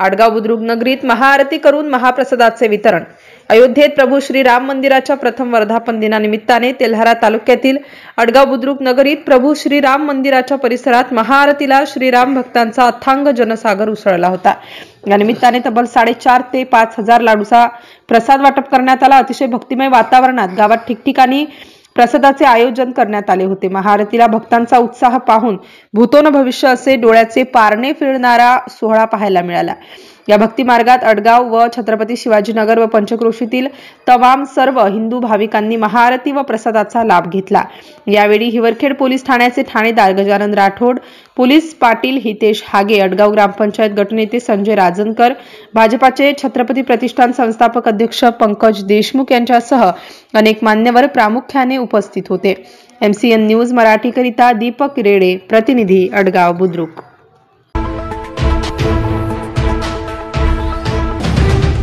आडगाव बुद्रुक नगरीत महाआरती करून महाप्रसादाचे वितरण। अयोध्येत प्रभू श्रीराम मंदिराच्या प्रथम वर्धापन दिनानिमित्ताने तेल्हारा तालुक्यातील आडगाव बुद्रुक नगरीत प्रभू श्रीराम मंदिराच्या परिसरात महाआरतीला श्रीराम भक्तांचा अथांग जनसागर उसळला होता। या निमित्ताने तब्बल 4.5 ते 5,000 लाडूचा प्रसाद वाटप करण्यात आला। अतिशय भक्तिमय वातावरणात गावात ठिकठिकाणी प्रसादाचे आयोजन करण्यात आले होते। महाआरतीला भक्तांचा उत्साह पाहून भूतोन भविष्य असे डोळ्याचे पारणे फिरणारा सोहळा पाहायला मिळाला। या भक्ती मार्गात अडगाव व छत्रपती शिवाजीनगर व पंचक्रोशीतील तमाम सर्व हिंदू भाविकांनी महाआरती व प्रसादाचा लाभ घेतला। यावेळी हिवरखेड पोलीस ठाण्याचे ठाणेदार गजानन राठोड, पोलीस पाटील हितेश हागे, अडगाव ग्रामपंचायत गटनेते संजय राजनकर, भाजपाचे छत्रपती प्रतिष्ठान संस्थापक अध्यक्ष पंकज देशमुख यांच्यासह अनेक मान्यवर प्रामुख्याने उपस्थित होते। MCN न्यूज मराठी करिता दीपक रेडे, प्रतिनिधी अडगाव बुद्रुक।